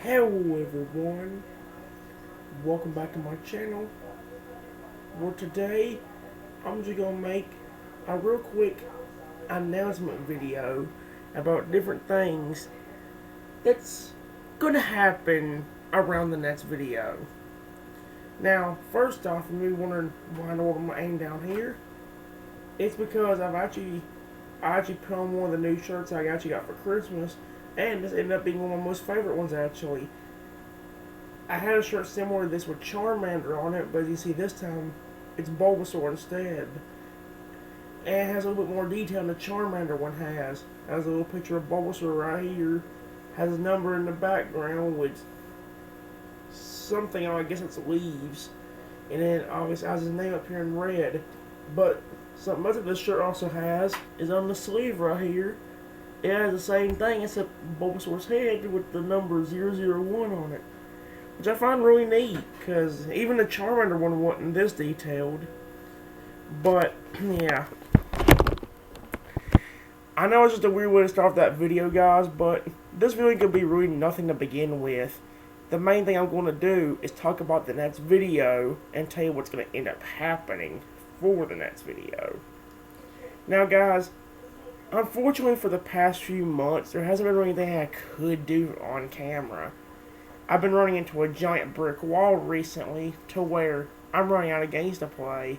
Hello everyone, welcome back to my channel. Well, today I'm just gonna make a real quick announcement video about different things that's gonna happen around the next video. Now, first off, you may be wondering why I ordered my aim down here. It's because I actually put on one of the new shirts I actually got for Christmas, and this ended up being one of my most favorite ones actually. I had a shirt similar to this with Charmander on it, but as you see this time, it's Bulbasaur instead. And it has a little bit more detail than the Charmander one has. It has a little picture of Bulbasaur right here. Has a number in the background with something, I guess it's leaves. And then obviously has his name up here in red. But something else that this shirt also has is on the sleeve right here. It has the same thing except Bulbasaur's head with the number 001 on it. Which I find really neat, because even the Charmander one wasn't this detailed. But, yeah. I know it's just a weird way to start off that video, guys, but this video could be really nothing to begin with. The main thing I'm going to do is talk about the next video and tell you what's going to end up happening for the next video. Now, guys, unfortunately for the past few months, there hasn't been really anything I could do on camera. I've been running into a giant brick wall recently to where I'm running out of games to play.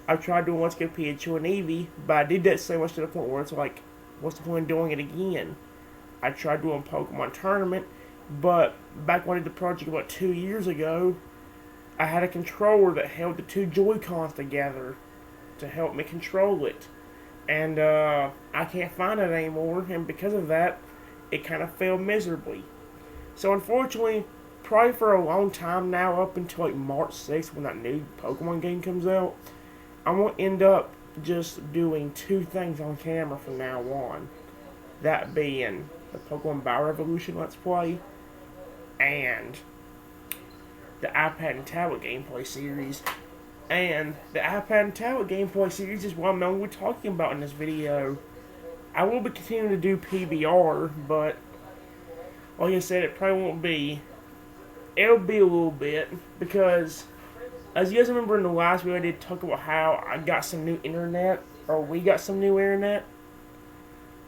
I've tried doing Let's Go Pikachu and Eevee, but I did that so much to the point where it's like, what's the point of doing it again? I tried doing Pokemon Tournament, but back when I did the project about 2 years ago, I had a controller that held the two Joy-Cons together to help me control it. And I can't find it anymore, and because of that, it kind of failed miserably. So unfortunately, probably for a long time now, up until like March 6th when that new Pokemon game comes out, I'm going to end up just doing two things on camera from now on. That being the Pokemon Battle Revolution Let's Play, and the iPad and tablet gameplay series. And the iPad and tablet gameplay series is what I'm only talking about in this video. I will be continuing to do PBR, but like I said, it probably won't be. It'll be a little bit, because as you guys remember in the last video I did talk about how I got some new internet, or we got some new internet.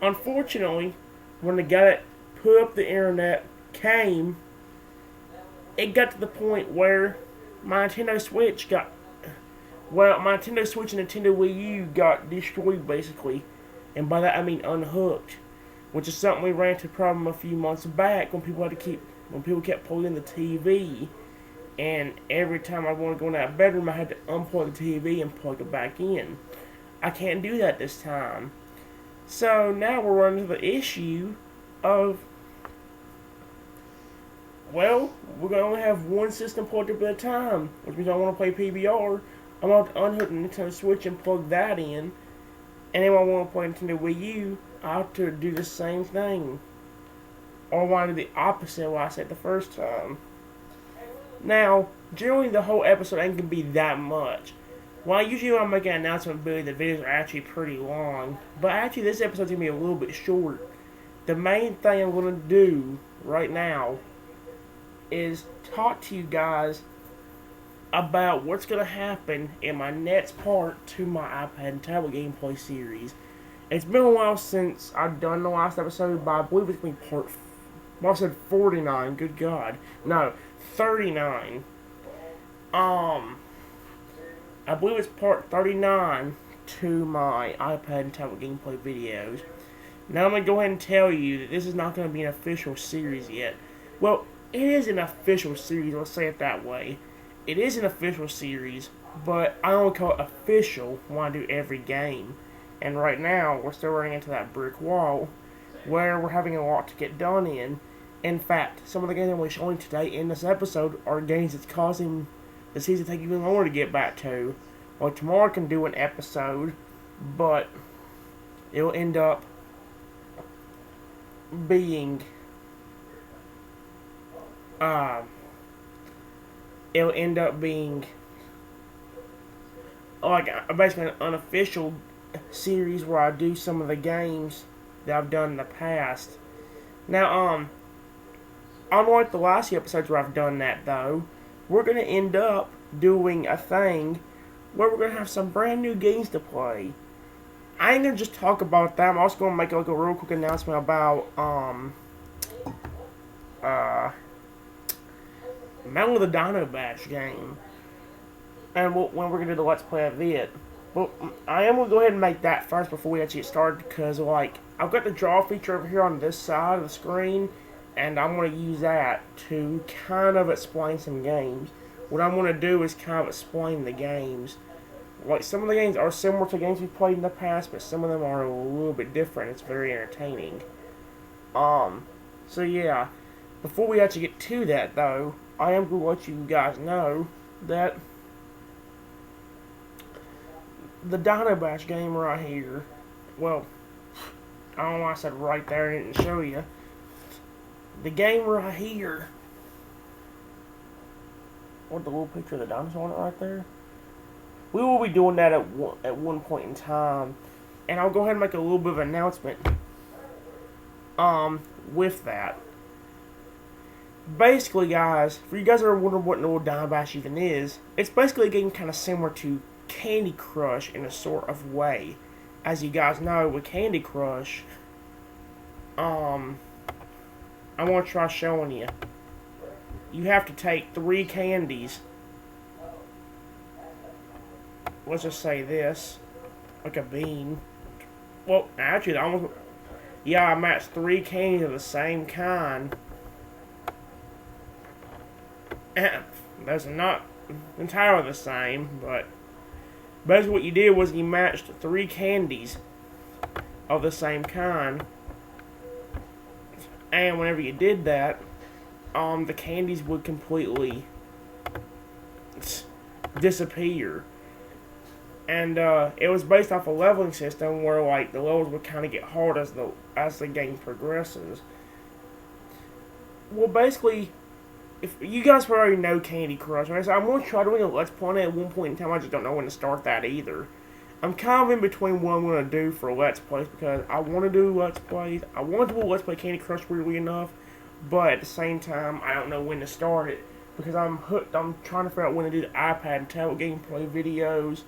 Unfortunately, when the guy that put up the internet came, it got to the point where my Nintendo Switch and Nintendo Wii U got destroyed basically. And by that I mean unhooked. Which is something we ran into a problem a few months back when people kept pulling the TV, and every time I wanted to go in that bedroom I had to unplug the TV and plug it back in. I can't do that this time. So now we're running into the issue of, well, we're going to only have one system plugged up at a time, which means I want to play PBR. I'm going to have to unhook the Nintendo Switch and plug that in, and then when I want to play Nintendo Wii U, I have to do the same thing. Or I want to do the opposite of what I said the first time. Now, generally the whole episode ain't going to be that much. Well, usually when I make an announcement video, the videos are actually pretty long. But actually this episode's going to be a little bit short. The main thing I'm going to do right now is talk to you guys about what's going to happen in my next part to my iPad and tablet gameplay series. It's been a while since I've done the last episode, but I believe it's going to be part... Well, I said 49, good God. No, 39. I believe it's part 39 to my iPad and tablet gameplay videos. Now I'm going to go ahead and tell you that this is not going to be an official series yet. Well, it is an official series, let's say it that way. It is an official series, but I only call it official when I do every game. And right now, we're still running into that brick wall, where we're having a lot to get done in. In fact, some of the games I'm showing today in this episode are games that's causing the season to take even longer to get back to. Well, tomorrow I can do an episode, but it'll end up being like basically an unofficial series where I do some of the games that I've done in the past. Now, unlike the last few episodes where I've done that, though, we're going to end up doing a thing where we're going to have some brand new games to play. I ain't going to just talk about that. I'm also going to make like a real quick announcement about, Battle of the Dino Bash game. And when we're going to do the Let's Play of it. But I am going to go ahead and make that first before we actually get started, because, like, I've got the draw feature over here on this side of the screen, and I'm going to use that to kind of explain some games. What I'm going to do is kind of explain the games. Like, some of the games are similar to games we've played in the past, but some of them are a little bit different. It's very entertaining. So yeah, before we actually get to that, though, I am going to let you guys know that the Dino Bash game right here, well, I don't know why I said right there and didn't show you. The game right here, with the little picture of the dinosaur on it right there, we will be doing that at one point in time, and I'll go ahead and make a little bit of an announcement with that. Basically, guys, for you guys that are wondering what an old Dino Bash even is, it's basically a game kind of similar to Candy Crush in a sort of way. As you guys know, with Candy Crush, I want to try showing you. You have to take 3 candies. Let's just say this, like a bean. Well, actually, I matched 3 candies of the same kind. That's not entirely the same, but basically what you did was you matched 3 candies of the same kind, and whenever you did that, the candies would completely disappear. And it was based off a leveling system where, like, the levels would kind of get hard as the game progresses. Well, basically, if you guys already know Candy Crush, right? So I'm going to try doing a Let's Play at one point in time. I just don't know when to start that either. I'm kind of in between what I'm going to do for Let's Plays, because I want to do Let's Plays. I want to do a Let's Play Candy Crush, weirdly enough, but at the same time, I don't know when to start it, because I'm hooked. I'm trying to figure out when to do the iPad and tablet gameplay videos.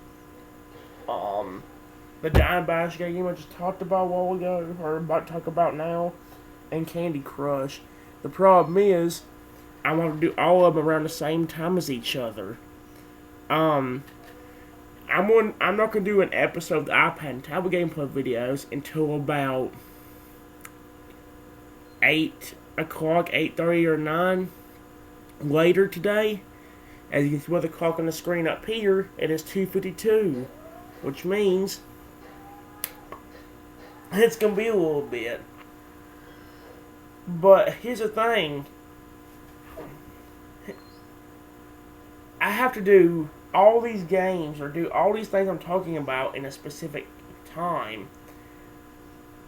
The Dino Bash game I just talked about a while ago, or about to talk about now, and Candy Crush. The problem is, I want to do all of them around the same time as each other. I'm not going to do an episode of the iPad and tablet gameplay videos until about 8 o'clock, 8:30 or 9 later today. As you can see by the clock on the screen up here, it is 2:52, which means it's going to be a little bit. But here's the thing. I have to do all these games, or do all these things I'm talking about in a specific time.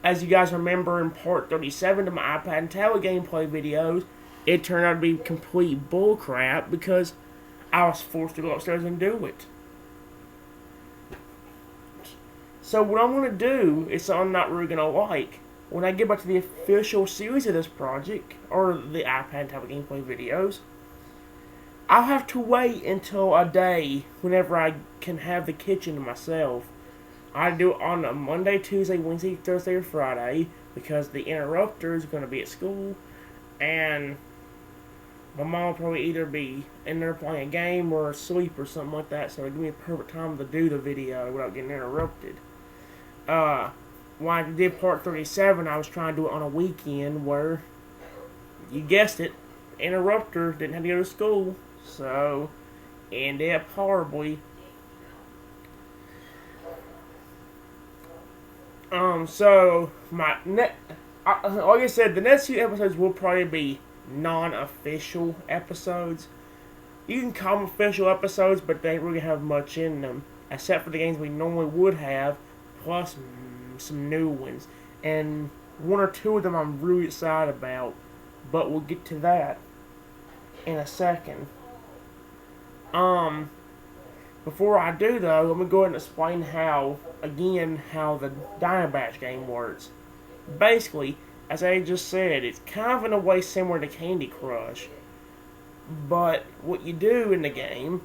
As you guys remember in part 37 of my iPad and tablet gameplay videos, it turned out to be complete bullcrap because I was forced to go upstairs and do it. So what I'm going to do is something I'm not really going to like. When I get back to the official series of this project, or the iPad and tablet gameplay videos, I'll have to wait until a day whenever I can have the kitchen to myself. I do it on a Monday, Tuesday, Wednesday, Thursday, or Friday, because the interrupter is going to be at school, and my mom will probably either be in there playing a game or asleep or something like that, so it'll give me a perfect time to do the video without getting interrupted. When I did part 37, I was trying to do it on a weekend where, you guessed it, the interrupter didn't have to go to school, so ended up horribly. So like I said, the next few episodes will probably be non-official episodes. You can call them official episodes, but they don't really have much in them, except for the games we normally would have, plus some new ones. And 1 or 2 of them I'm really excited about, but we'll get to that in a second. Before I do, though, let me go ahead and explain how the Dino Bash game works. Basically, as I just said, it's kind of in a way similar to Candy Crush. But what you do in the game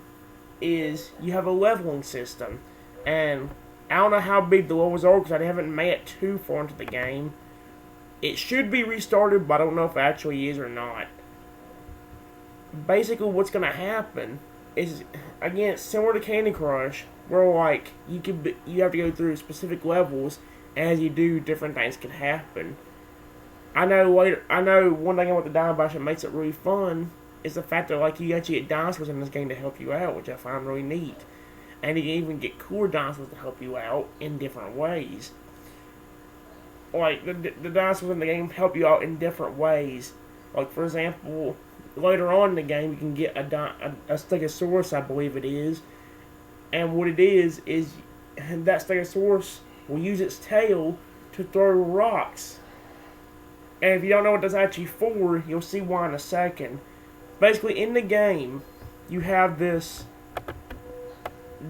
is you have a leveling system. And I don't know how big the levels are because I haven't made it too far into the game. It should be restarted, but I don't know if it actually is or not. Basically, what's going to happen is, again, it's similar to Candy Crush, where like you have to go through specific levels, and as you do, different things can happen. I know one thing about the Dino Bash that makes it really fun is the fact that like you actually get dinosaurs in this game to help you out, which I find really neat. And you can even get cooler dinosaurs to help you out in different ways. Like, the dinosaurs in the game help you out in different ways. Like, for example, later on in the game, you can get a Stegosaurus, I believe it is. And what it is that Stegosaurus will use its tail to throw rocks. And if you don't know what that's actually for, you'll see why in a second. Basically, in the game, you have this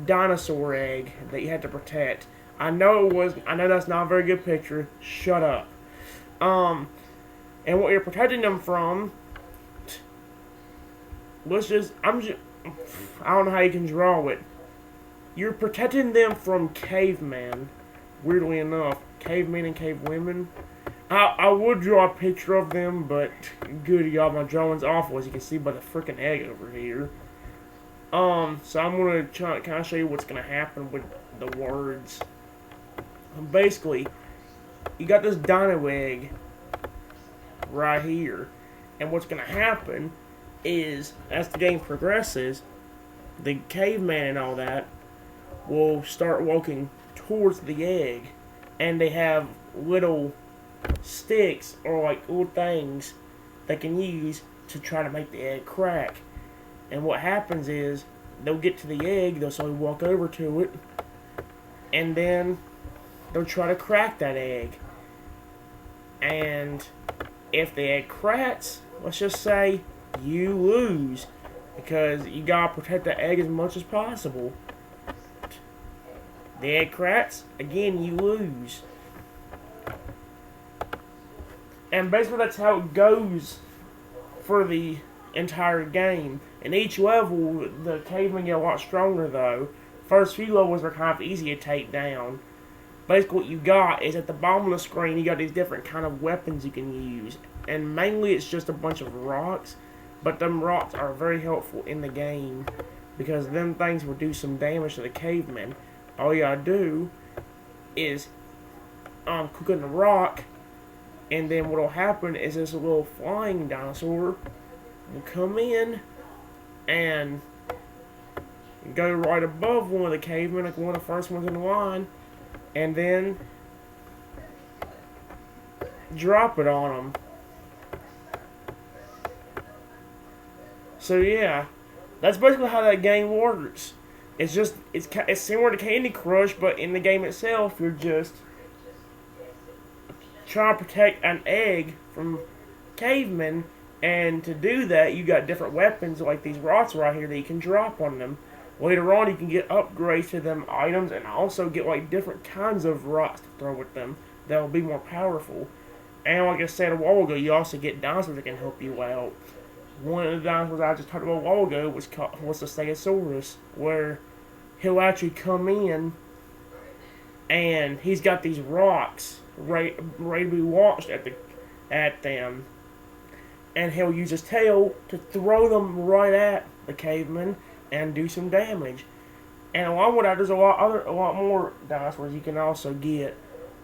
dinosaur egg that you had to protect. I know that's not a very good picture. Shut up. And what you're protecting them from, I don't know how you can draw it. You're protecting them from cavemen. Weirdly enough, cavemen and cavewomen. I would draw a picture of them, but good y'all, my drawing's awful, as you can see by the freaking egg over here. So I'm gonna try kind of show you what's gonna happen with the words. Basically, you got this dino egg right here, and what's gonna happen is, as the game progresses, the caveman and all that will start walking towards the egg, and they have little sticks or like little things they can use to try to make the egg crack. And what happens is they'll get to the egg, they'll slowly walk over to it, and then they'll try to crack that egg. And if the egg cracks, let's just say you lose, because you gotta protect the egg as much as possible. The egg cracks, again you lose. And basically that's how it goes for the entire game. In each level, the cavemen get a lot stronger though. First few levels are kind of easy to take down. Basically what you got is at the bottom of the screen, you got these different kind of weapons you can use. And mainly it's just a bunch of rocks. But them rocks are very helpful in the game, because them things will do some damage to the cavemen. All you gotta do is click on the rock, and then what'll happen is this little flying dinosaur will come in and go right above one of the cavemen, like one of the first ones in the line, and then drop it on them. So yeah, that's basically how that game works. It's similar to Candy Crush, but in the game itself, you're just trying to protect an egg from cavemen, and to do that, you got different weapons like these rocks right here that you can drop on them. Later on, you can get upgrades to them items, and also get like different kinds of rocks to throw with them that will be more powerful. And like I said a while ago, you also get dinosaurs that can help you out. One of the dinosaurs I just talked about a while ago was the Stegosaurus, where he'll actually come in and he's got these rocks ready to be launched at them, and he'll use his tail to throw them right at the caveman and do some damage. And along with that, there's a lot more dinosaurs you can also get.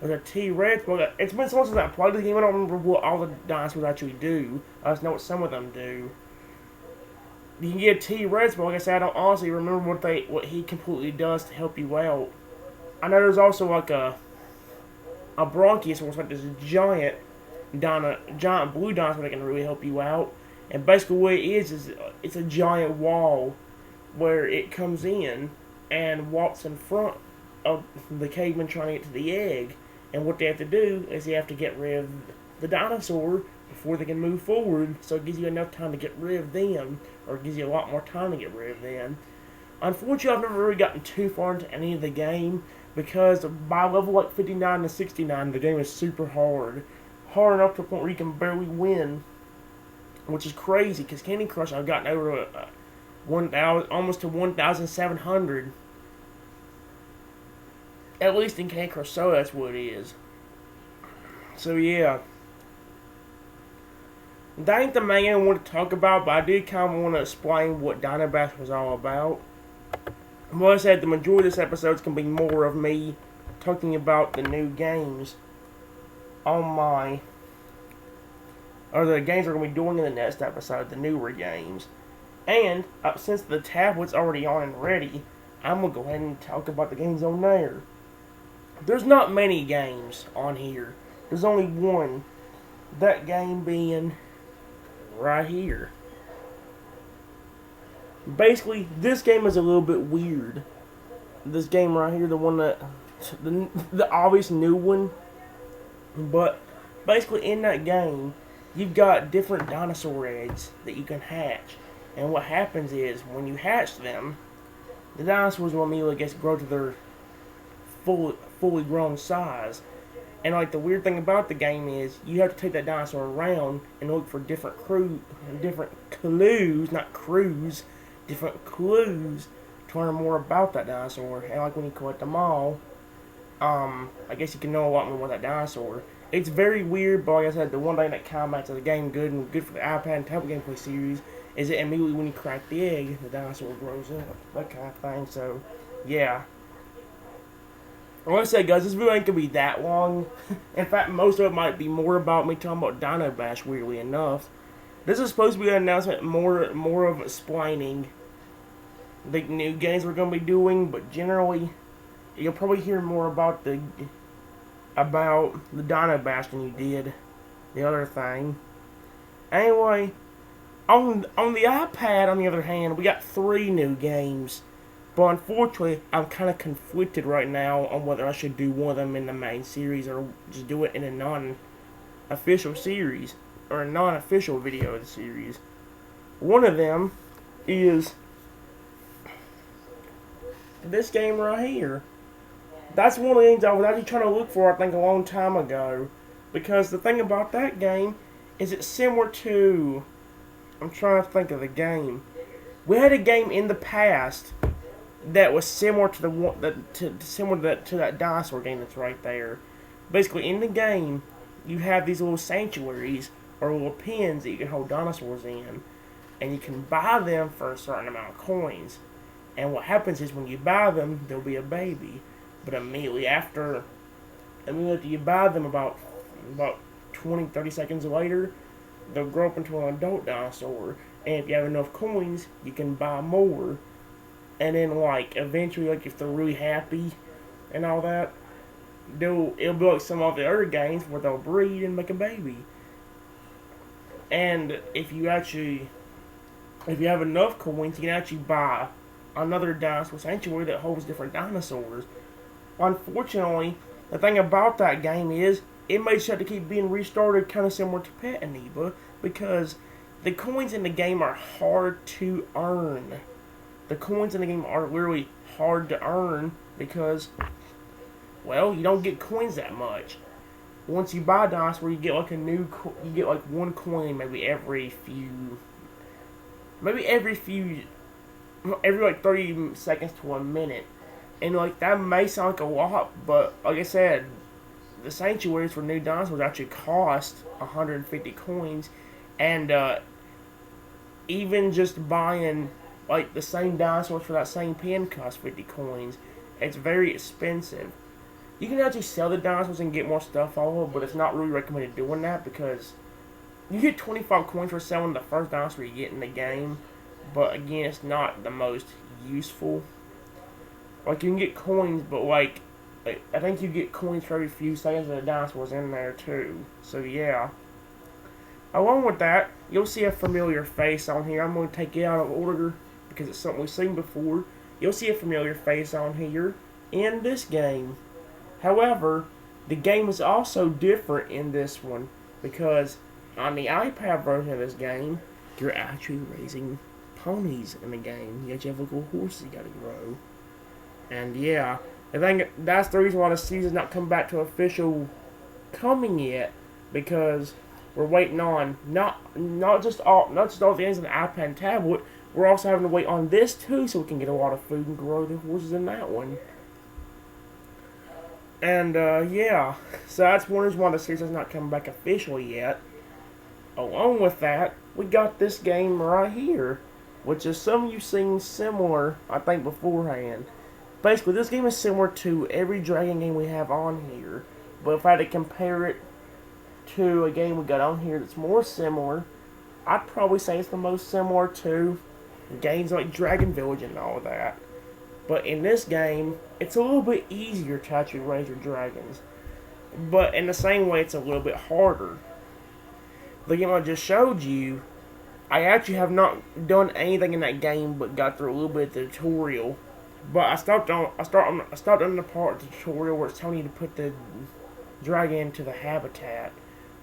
There's a T-Rex, but it's been so long since I played the game, I don't remember what all the dinosaurs actually do. I just know what some of them do. You can get a T-Rex, but like I said, I don't honestly remember what he completely does to help you out. I know there's also like a Bronchiosaurus, like this giant blue dinosaur that can really help you out. And basically what it is it's a giant wall where it comes in and walks in front of the caveman trying to get to the egg. And what they have to do is they have to get rid of the dinosaur before they can move forward, so it gives you enough time to get rid of them, or it gives you a lot more time to get rid of them. Unfortunately, I've never really gotten too far into any of the game, because by level like 59 to 69, the game is super hard. hard enough to a point where you can barely win, which is crazy because Candy Crush I've gotten over 1,000, almost to 1,700. At least in Candy Crush Soda, that's what it is. So yeah, that ain't the main thing I want to talk about, but I did kind of want to explain what Dino Bash was all about. Well, I said the majority of this episode is going to be more of me talking about the new games on my, or the games we're going to be doing in the next episode, the newer games. And since the tablet's already on and ready, I'm going to go ahead and talk about the games on there. There's not many games on here. There's only one. That game being right here. Basically, this game is a little bit weird. This game right here, the one that, the obvious new one. But basically in that game, you've got different dinosaur eggs that you can hatch. And what happens is, when you hatch them, the dinosaurs will immediately grow to their fully grown size. And like the weird thing about the game is, you have to take that dinosaur around and look for different clues, different clues to learn more about that dinosaur. And like when you collect them all, I guess you can know a lot more about that dinosaur. It's very weird, but like I said, the one thing that kind of makes the game good and good for the iPad and tablet gameplay series is that immediately when you crack the egg, the dinosaur grows up, that kind of thing. So, yeah. Like I said, guys, this video ain't gonna be that long. In fact, most of it might be more about me talking about Dino Bash, weirdly enough. This is supposed to be an announcement more of explaining the new games we're gonna be doing, but generally, you'll probably hear more about the Dino Bash than you did the other thing. Anyway, on the iPad, on the other hand, we got 3 new games. But unfortunately, I'm kind of conflicted right now on whether I should do one of them in the main series or just do it in a non-official series, or a non-official video of the series. One of them is this game right here. That's one of the things I was actually trying to look for, I think, a long time ago. Because the thing about that game is it's similar to... I'm trying to think of the game. We had a game in the past that was similar to that dinosaur game that's right there. Basically, in the game, you have these little sanctuaries or little pens that you can hold dinosaurs in, and you can buy them for a certain amount of coins. And what happens is when you buy them, there'll be a baby, but immediately after you buy them, about 20-30 seconds later, they'll grow up into an adult dinosaur. And if you have enough coins, you can buy more. And then, like, eventually, like, if they're really happy and all that, it'll be like some of the other games where they'll breed and make a baby. And if you have enough coins, you can actually buy another dinosaur sanctuary that holds different dinosaurs. Unfortunately, the thing about that game is, it may just have to keep being restarted, kind of similar to Pet Amoeba, because the coins in the game are hard to earn. The coins in the game are literally hard to earn because, well, you don't get coins that much. Once you buy a dinosaur, you get like one coin every like 30 seconds to 1 minute. And like that may sound like a lot, but like I said, the sanctuaries for new dinosaurs actually cost 150 coins, and even just buying like the same dinosaurs for that same pen costs 50 coins. It's very expensive. You can actually sell the dinosaurs and get more stuff out of it, but it's not really recommended doing that because you get 25 coins for selling the first dinosaur you get in the game, but again, it's not the most useful. Like, you can get coins, but like I think you get coins for every few seconds that the dinosaur's in there too. So yeah. Along with that, you'll see a familiar face on here. I'm going to take it out of order because it's something we've seen before. You'll see a familiar face on here in this game. However, the game is also different in this one because on the iPad version of this game, you're actually raising ponies in the game. You actually have little horses you gotta grow. And yeah, I think that's the reason why the season's not come back to official coming yet. because we're waiting on not just all the games on the iPad and tablet. We're also having to wait on this too, so we can get a lot of food and grow the horses in that one. And yeah, so that's one reason why the series has not come back officially yet. Along with that, we got this game right here, which is some of you seen similar, I think, beforehand. Basically, this game is similar to every dragon game we have on here, but if I had to compare it to a game we got on here that's more similar, I'd probably say it's the most similar to games like Dragon Village and all of that. But in this game, it's a little bit easier to actually raise your dragons. But in the same way, it's a little bit harder. The game I just showed you, I actually have not done anything in that game but got through a little bit of the tutorial. But I stopped on the part of the tutorial where it's telling you to put the dragon into the habitat.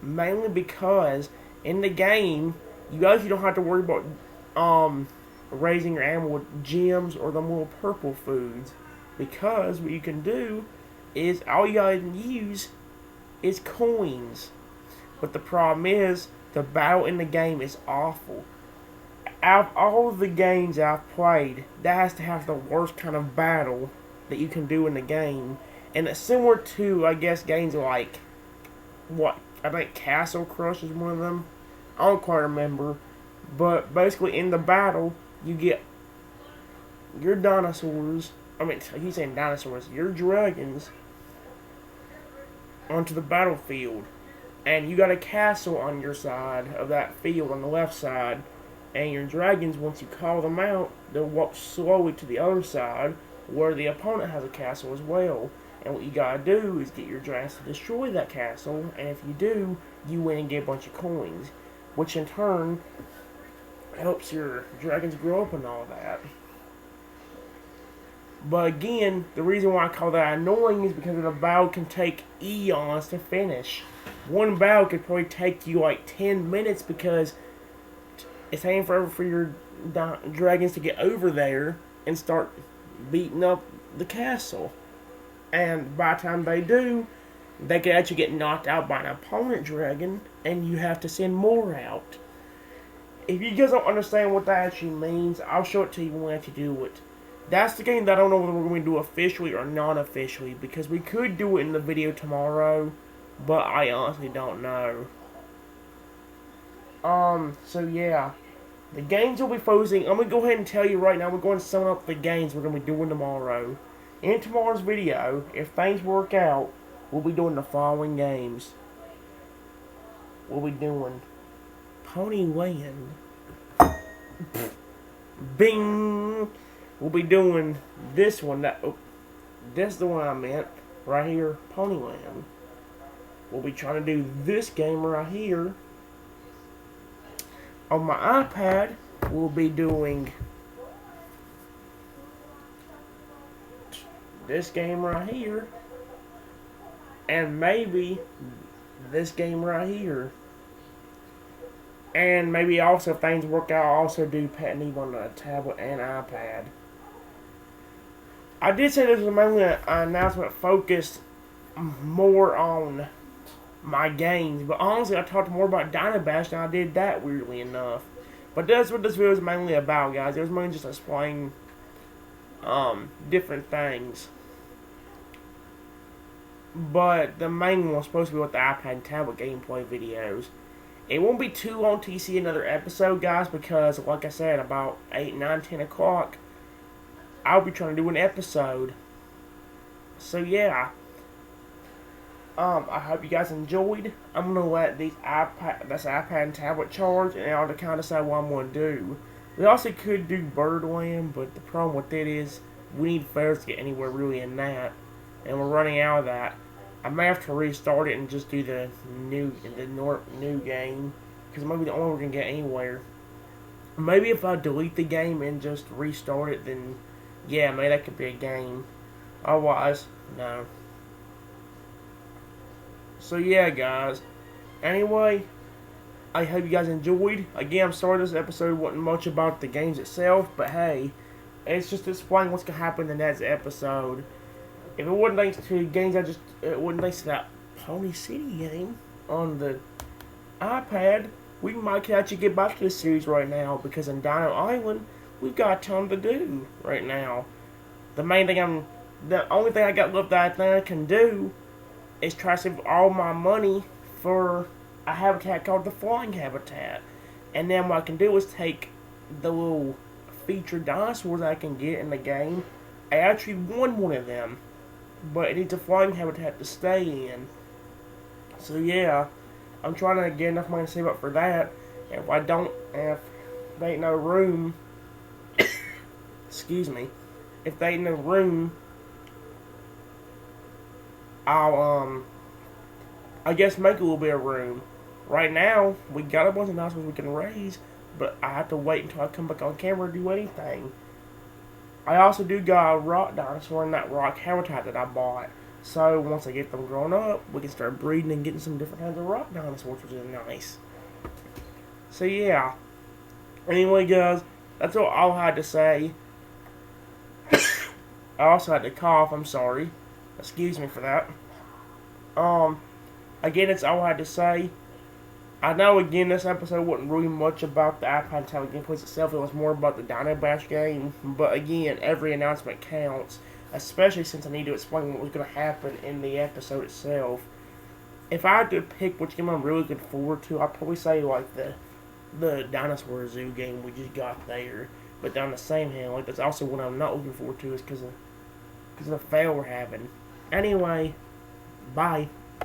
Mainly because in the game, you guys don't have to worry about raising your animal with gems or the little purple foods, because what you can do is all you gotta use is coins. But the problem is the battle in the game is awful. Out of all of the games I've played, that has to have the worst kind of battle that you can do in the game, and it's similar to, I guess, games like I think Castle Crush is one of them. I don't quite remember. But basically in the battle, you get your dinosaurs, I keep saying dinosaurs, your dragons, onto the battlefield. And you got a castle on your side of that field, on the left side. And your dragons, once you call them out, they'll walk slowly to the other side, where the opponent has a castle as well. And what you gotta do is get your dragons to destroy that castle, and if you do, you win and get a bunch of coins, which in turn helps your dragons grow up and all that. But again, the reason why I call that annoying is because the battle can take eons to finish. One battle could probably take you like 10 minutes because it's taking forever for your dragons to get over there and start beating up the castle. And by the time they do, they could actually get knocked out by an opponent dragon, and you have to send more out. If you guys don't understand what that actually means, I'll show it to you when we actually do it. That's the game that I don't know whether we're going to do officially or non-officially, because we could do it in the video tomorrow, but I honestly don't know. So yeah. The games we'll be focusing, I'm going to go ahead and tell you right now, we're going to sum up the games we're going to be doing tomorrow. In tomorrow's video, if things work out, we'll be doing the following games. We'll be doing Ponyland. Bing! We'll be doing this one. This is the one I meant. Right here, Ponyland. We'll be trying to do this game right here. On my iPad, we'll be doing this game right here, and maybe this game right here, and maybe also if things work out, I'll also do Pet and Eve on a tablet and iPad. I did say this was mainly an announcement focused more on my games, but honestly I talked more about Dynabash than I did that, weirdly enough. But that's what this video is mainly about, guys. It was mainly just explaining different things. But the main one was supposed to be with the iPad and tablet gameplay videos. It won't be too long till you see another episode, guys, because, like I said, about 8, 9, 10 o'clock, I'll be trying to do an episode. So, yeah. I hope you guys enjoyed. I'm going to let this iPad and tablet charge, and I'll kind of decide what I'm going to do. We also could do Birdland, but the problem with it is we need fairs to get anywhere really in that, and we're running out of that. I may have to restart it and just do the new game, because maybe the only one we're going to get anywhere. Maybe if I delete the game and just restart it, then yeah, maybe that could be a game. Otherwise, no. So yeah, guys. Anyway, I hope you guys enjoyed. Again, I'm sorry this episode wasn't much about the games itself, but hey, it's just explaining what's gonna happen in the next episode. If it wasn't thanks to games, it wasn't thanks to that Pony City game, on the iPad, we might actually get back to this series right now, because in Dino Island, we've got a ton to do right now. The only thing I got left that I can do is try to save all my money for a habitat called the Flying Habitat. And then what I can do is take the little featured dinosaurs I can get in the game. I actually won one of them, but it needs a flying habitat to stay in. So yeah, I'm trying to get enough money to save up for that. And if there ain't no room, excuse me, if there ain't no room, I guess make a little bit of room. Right now, we got a bunch of dinosaurs we can raise, but I have to wait until I come back on camera to do anything. I also do got a rock dinosaur in that rock habitat that I bought. So once I get them grown up, we can start breeding and getting some different kinds of rock dinosaurs, which is nice. So yeah. Anyway, guys, that's all I had to say. I also had to cough. I'm sorry. Excuse me for that. Again, that's all I had to say. I know, again, this episode wasn't really much about the iPad tablet gameplay itself. It was more about the Dino Bash game. But again, every announcement counts, especially since I need to explain what was going to happen in the episode itself. If I had to pick which game I'm really looking forward to, I'd probably say like the Dinosaur Zoo game we just got there. But on the same hand, like, that's also what I'm not looking forward to, is because of the fail we're having. Anyway, bye.